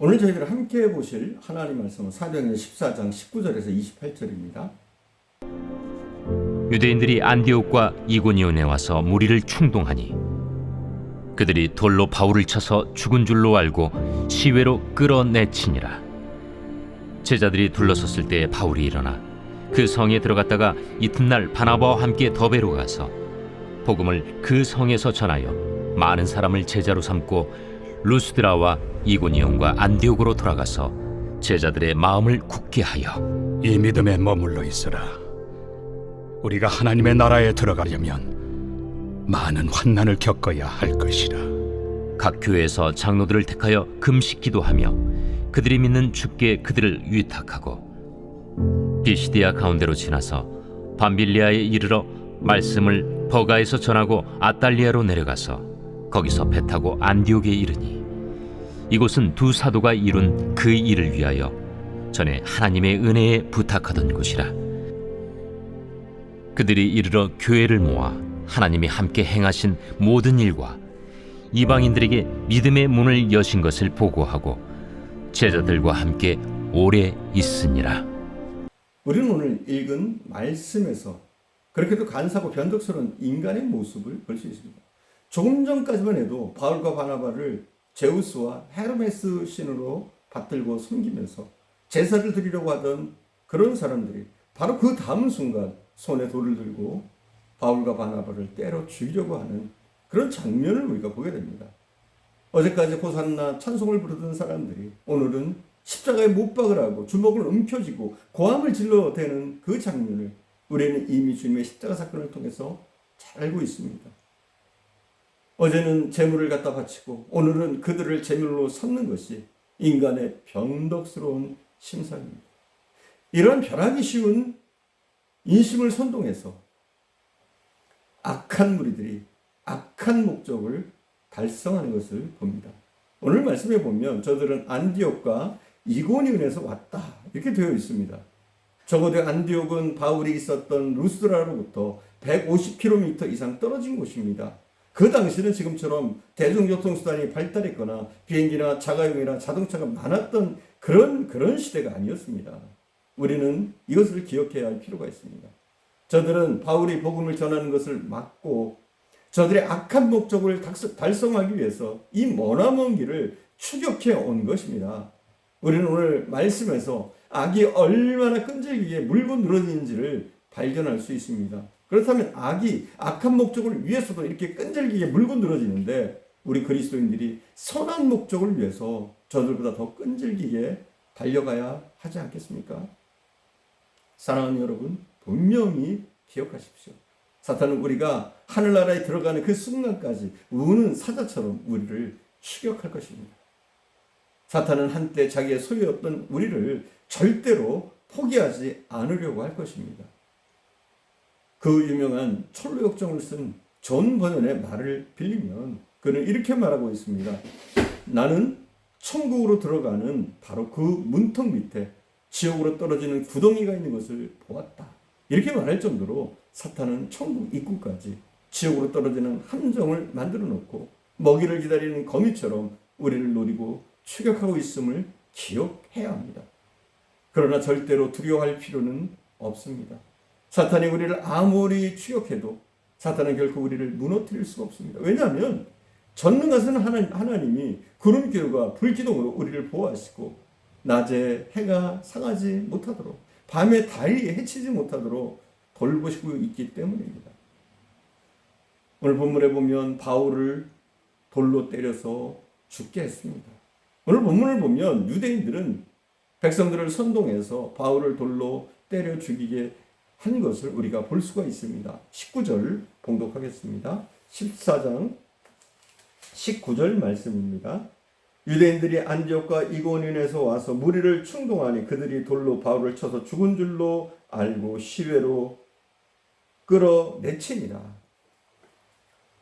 오늘 저희들 함께 보실 하나님 말씀은 사도행전 14장 19절에서 28절입니다. 유대인들이 안디옥과 이고니온에 와서 무리를 충동하니 그들이 돌로 바울을 쳐서 죽은 줄로 알고 시외로 끌어내치니라. 제자들이 둘러섰을 때에 바울이 일어나 그 성에 들어갔다가 이튿날 바나바와 함께 더베로 가서 복음을 그 성에서 전하여 많은 사람을 제자로 삼고 루스드라와 이고니온과 안디옥으로 돌아가서 제자들의 마음을 굳게 하여 이 믿음에 머물러 있으라. 우리가 하나님의 나라에 들어가려면 많은 환난을 겪어야 할 것이라. 각 교회에서 장로들을 택하여 금식 기도하며 그들이 믿는 주께 그들을 위탁하고 비시디아 가운데로 지나서 밤빌리아에 이르러 말씀을 버가에서 전하고 아달리아로 내려가서 거기서 배 타고 안디옥에 이르니 이곳은 두 사도가 이룬 그 일을 위하여 전에 하나님의 은혜에 부탁하던 곳이라. 그들이 이르러 교회를 모아 하나님이 함께 행하신 모든 일과 이방인들에게 믿음의 문을 여신 것을 보고하고 제자들과 함께 오래 있으니라. 우리는 오늘 읽은 말씀에서 그렇게도 간사하고 변덕스러운 인간의 모습을 볼 수 있습니다. 조금 전까지만 해도 바울과 바나바를 제우스와 헤르메스 신으로 받들고 섬기면서 제사를 드리려고 하던 그런 사람들이 바로 그 다음 순간 손에 돌을 들고 바울과 바나바를 때려 죽이려고 하는 그런 장면을 우리가 보게 됩니다. 어제까지 호산나 찬송을 부르던 사람들이 오늘은 십자가에 못 박으라고 주먹을 움켜쥐고 고함을 질러대는 그 장면을 우리는 이미 주님의 십자가 사건을 통해서 잘 알고 있습니다. 어제는 제물을 갖다 바치고 오늘은 그들을 제물로 삼는 것이 인간의 변덕스러운 심상입니다. 이런 벼락이 쉬운 인심을 선동해서 악한 무리들이 악한 목적을 달성하는 것을 봅니다. 오늘 말씀에 보면 저들은 안디옥과 이고니온에서 왔다 이렇게 되어 있습니다. 적어도 안디옥은 바울이 있었던 루스드라로부터 150km 이상 떨어진 곳입니다. 그 당시는 지금처럼 대중교통수단이 발달했거나 비행기나 자가용이나 자동차가 많았던 그런 시대가 아니었습니다. 우리는 이것을 기억해야 할 필요가 있습니다. 저들은 바울이 복음을 전하는 것을 막고 저들의 악한 목적을 달성하기 위해서 이 머나먼 길을 추격해 온 것입니다. 우리는 오늘 말씀에서 악이 얼마나 끈질기게 물고 늘어지는지를 발견할 수 있습니다. 그렇다면 악이 악한 목적을 위해서도 이렇게 끈질기게 물고 늘어지는데 우리 그리스도인들이 선한 목적을 위해서 저들보다 더 끈질기게 달려가야 하지 않겠습니까? 사랑하는 여러분, 분명히 기억하십시오. 사탄은 우리가 하늘나라에 들어가는 그 순간까지 우는 사자처럼 우리를 추격할 것입니다. 사탄은 한때 자기의 소유였던 우리를 절대로 포기하지 않으려고 할 것입니다. 그 유명한 철로 역정을 쓴 존 버년의 말을 빌리면 그는 이렇게 말하고 있습니다. 나는 천국으로 들어가는 바로 그 문턱 밑에 지옥으로 떨어지는 구덩이가 있는 것을 보았다. 이렇게 말할 정도로 사탄은 천국 입구까지 지옥으로 떨어지는 함정을 만들어 놓고 먹이를 기다리는 거미처럼 우리를 노리고 추격하고 있음을 기억해야 합니다. 그러나 절대로 두려워할 필요는 없습니다. 사탄이 우리를 아무리 추격해도 사탄은 결코 우리를 무너뜨릴 수가 없습니다. 왜냐하면 전능하신 하나님이 구름기둥과 불기둥으로 우리를 보호하시고 낮에 해가 상하지 못하도록 밤에 달이 해치지 못하도록 돌보시고 있기 때문입니다. 오늘 본문에 보면 바울을 돌로 때려서 죽게 했습니다. 오늘 본문을 보면 유대인들은 백성들을 선동해서 바울을 돌로 때려 죽이게 한 것을 우리가 볼 수가 있습니다. 19절 봉독하겠습니다. 14장 19절 말씀입니다. 유대인들이 안디옥과 이고니온에서 와서 무리를 충동하니 그들이 돌로 바울을 쳐서 죽은 줄로 알고 시외로 끌어내치니라.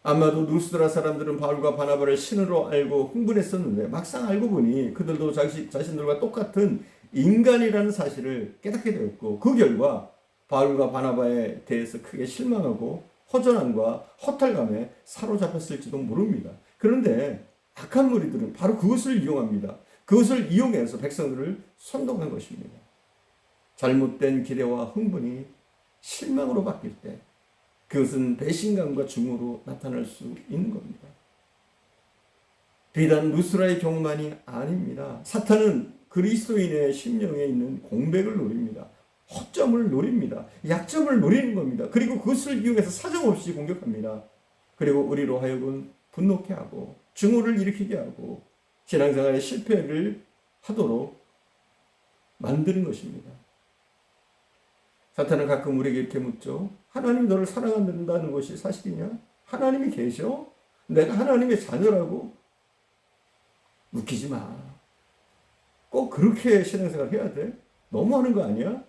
아마도 루스드라 사람들은 바울과 바나바를 신으로 알고 흥분했었는데 막상 알고 보니 그들도 자신들과 똑같은 인간이라는 사실을 깨닫게 되었고 그 결과 바울과 바나바에 대해서 크게 실망하고 허전함과 허탈감에 사로잡혔을지도 모릅니다. 그런데 악한 무리들은 바로 그것을 이용합니다. 그것을 이용해서 백성들을 선동한 것입니다. 잘못된 기대와 흥분이 실망으로 바뀔 때 그것은 배신감과 증오로 나타날 수 있는 겁니다. 비단 루스라의 경우만이 아닙니다. 사탄은 그리스도인의 심령에 있는 공백을 노립니다. 허점을 노립니다. 약점을 노리는 겁니다. 그리고 그것을 이용해서 사정없이 공격합니다. 그리고 우리로 하여금 분노케 하고 증오를 일으키게 하고 신앙생활에 실패를 하도록 만드는 것입니다. 사탄은 가끔 우리에게 이렇게 묻죠. 하나님이 너를 사랑한다는 것이 사실이냐? 하나님이 계셔? 내가 하나님의 자녀라고? 웃기지 마. 꼭 그렇게 신앙생활 해야 돼? 너무하는 거 아니야?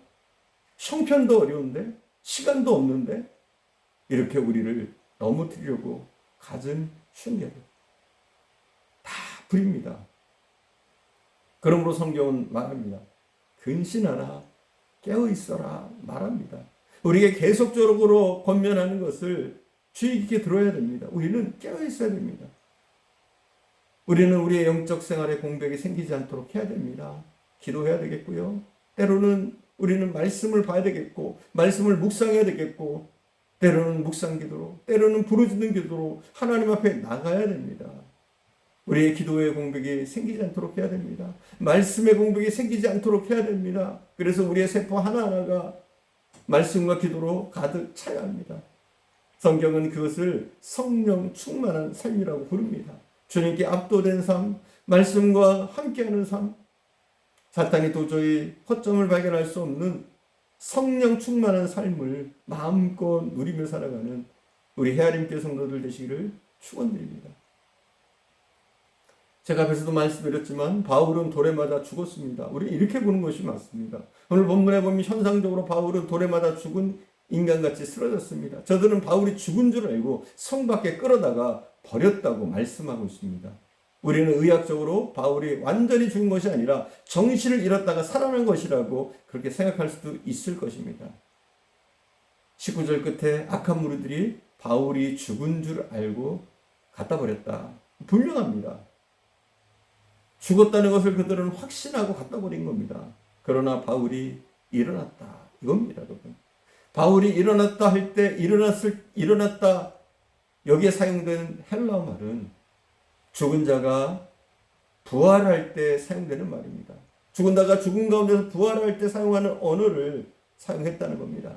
형편도 어려운데? 시간도 없는데? 이렇게 우리를 넘어뜨리려고 갖은 흉계를 다 부립니다. 그러므로 성경은 말합니다. 근신하라, 깨어있어라 말합니다. 우리에게 계속적으로 권면하는 것을 주의 깊게 들어야 됩니다. 우리는 깨어있어야 됩니다. 우리는 우리의 영적 생활에 공백이 생기지 않도록 해야 됩니다. 기도해야 되겠고요. 때로는 우리는 말씀을 봐야 되겠고, 말씀을 묵상해야 되겠고, 때로는 묵상 기도로, 때로는 부르짖는 기도로 하나님 앞에 나가야 됩니다. 우리의 기도의 공백이 생기지 않도록 해야 됩니다. 말씀의 공백이 생기지 않도록 해야 됩니다. 그래서 우리의 세포 하나하나가 말씀과 기도로 가득 차야 합니다. 성경은 그것을 성령 충만한 삶이라고 부릅니다. 주님께 압도된 삶, 말씀과 함께하는 삶, 사탄이 도저히 허점을 발견할 수 없는 성령 충만한 삶을 마음껏 누리며 살아가는 우리 헤아림교 성도들 되시기를 축원드립니다. 제가 앞에서도 말씀드렸지만 바울은 돌에 맞아 죽었습니다. 우리 이렇게 보는 것이 맞습니다. 오늘 본문에 보면 현상적으로 바울은 돌에 맞아 죽은 인간같이 쓰러졌습니다. 저들은 바울이 죽은 줄 알고 성 밖에 끌어다가 버렸다고 말씀하고 있습니다. 우리는 의학적으로 바울이 완전히 죽은 것이 아니라 정신을 잃었다가 살아난 것이라고 그렇게 생각할 수도 있을 것입니다. 19절 끝에 악한 무리들이 바울이 죽은 줄 알고 갖다 버렸다. 분명합니다. 죽었다는 것을 그들은 확신하고 갖다 버린 겁니다. 그러나 바울이 일어났다. 이겁니다, 여러분. 바울이 일어났다 할 때 일어났다 여기에 사용된 헬라어 말은 죽은 자가 부활할 때 사용되는 말입니다. 죽은 자가 죽은 가운데서 부활할 때 사용하는 언어를 사용했다는 겁니다.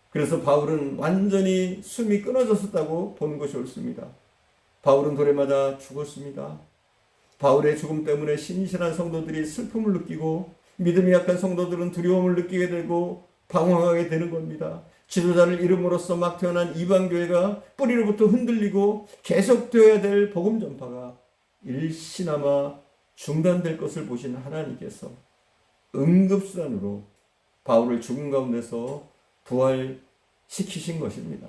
그래서 바울은 완전히 숨이 끊어졌었다고 보는 것이 옳습니다. 바울은 돌에 맞아 죽었습니다. 바울의 죽음 때문에 신실한 성도들이 슬픔을 느끼고 믿음이 약한 성도들은 두려움을 느끼게 되고 방황하게 되는 겁니다. 지도자를 잃음으로써 막 태어난 이방교회가 뿌리로부터 흔들리고 계속되어야 될 복음 전파가 일시나마 중단될 것을 보신 하나님께서 응급수단으로 바울을 죽음 가운데서 부활시키신 것입니다.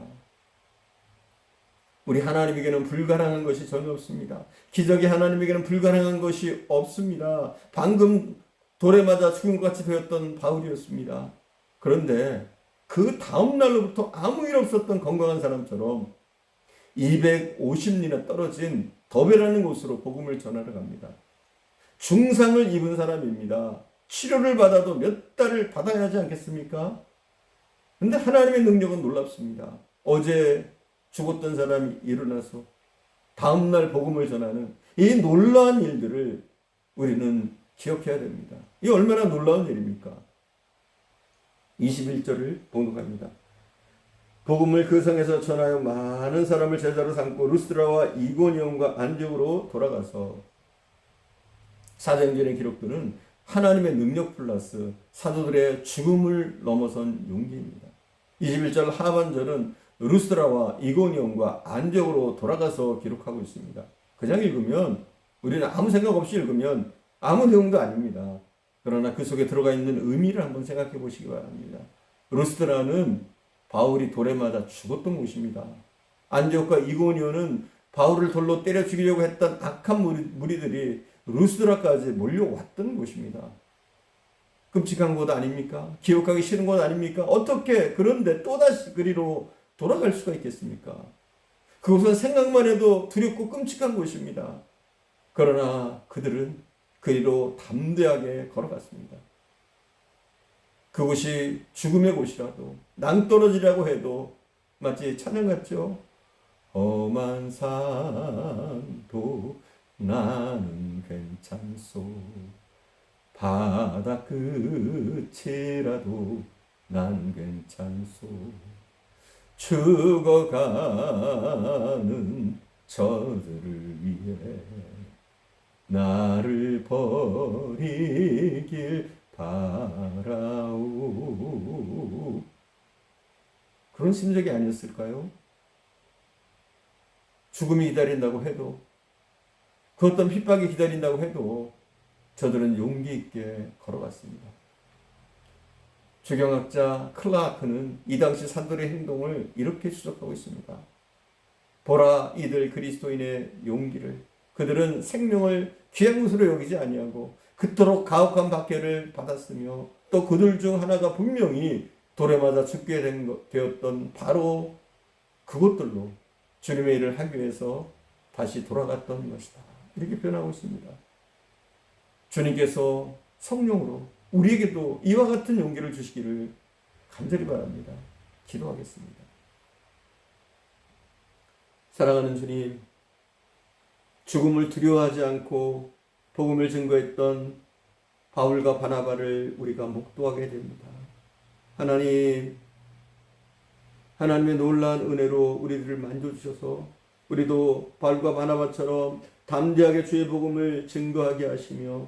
우리 하나님에게는 불가능한 것이 전혀 없습니다. 기적이 하나님에게는 불가능한 것이 없습니다. 방금 돌에 맞아 죽은 것 같이 되었던 바울이었습니다. 그런데 그 다음 날로부터 아무 일 없었던 건강한 사람처럼 250리나 떨어진 더베라는 곳으로 복음을 전하러 갑니다. 중상을 입은 사람입니다. 치료를 받아도 몇 달을 받아야 하지 않겠습니까? 근데 하나님의 능력은 놀랍습니다. 어제 죽었던 사람이 일어나서 다음날 복음을 전하는 이 놀라운 일들을 우리는 기억해야 됩니다. 이 얼마나 놀라운 일입니까? 21절을 봉독합니다. 복음을 그 성에서 전하여 많은 사람을 제자로 삼고 루스드라와 이고니온과 안디옥으로 돌아가서 사도행전의 기록들은 하나님의 능력 플러스 사도들의 죽음을 넘어선 용기입니다. 21절 하반절은 루스드라와 이고니온과 안디옥으로 돌아가서 기록하고 있습니다. 그냥 읽으면 우리는 아무 생각 없이 읽으면 아무 내용도 아닙니다. 그러나 그 속에 들어가 있는 의미를 한번 생각해 보시기 바랍니다. 루스드라는 바울이 돌에 맞아 죽었던 곳입니다. 안디옥과 이고니온은 바울을 돌로 때려 죽이려고 했던 악한 무리들이 루스드라까지 몰려왔던 곳입니다. 끔찍한 곳 아닙니까? 기억하기 싫은 곳 아닙니까? 어떻게 그런데 또다시 그리로 돌아갈 수가 있겠습니까? 그곳은 생각만 해도 두렵고 끔찍한 곳입니다. 그러나 그들은 그 일로 담대하게 걸어갔습니다. 그곳이 죽음의 곳이라도 낭떠러지라고 해도 마치 찬양 같죠? 험한 산도 나는 괜찮소, 바다 끝이라도 난 괜찮소, 죽어가는 저들을 위해 나를 버리길 바라오. 그런 심정이 아니었을까요? 죽음이 기다린다고 해도, 그 어떤 핍박이 기다린다고 해도 저들은 용기 있게 걸어갔습니다. 주경학자 클라크는 이 당시 산돌의 행동을 이렇게 추적하고 있습니다. 보라, 이들 그리스도인의 용기를. 그들은 생명을 귀한 것으로 여기지 아니하고 그토록 가혹한 박해를 받았으며, 또 그들 중 하나가 분명히 돌에 맞아 죽게 되었던 바로 그것들로 주님의 일을 하기 위해서 다시 돌아갔던 것이다. 이렇게 표현하고 있습니다. 주님께서 성령으로 우리에게도 이와 같은 용기를 주시기를 간절히 바랍니다. 기도하겠습니다. 사랑하는 주님, 죽음을 두려워하지 않고 복음을 증거했던 바울과 바나바를 우리가 목도하게 됩니다. 하나님, 하나님의 놀라운 은혜로 우리들을 만져주셔서 우리도 바울과 바나바처럼 담대하게 주의 복음을 증거하게 하시며,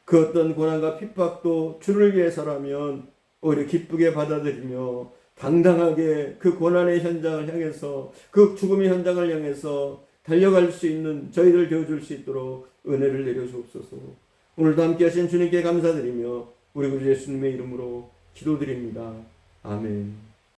그 어떤 고난과 핍박도 주를 위해서라면 오히려 기쁘게 받아들이며 당당하게 그 고난의 현장을 향해서, 그 죽음의 현장을 향해서 달려갈 수 있는 저희를 되어줄 수 있도록 은혜를 내려주옵소서. 오늘도 함께 하신 주님께 감사드리며 우리 구주 예수님의 이름으로 기도드립니다. 아멘.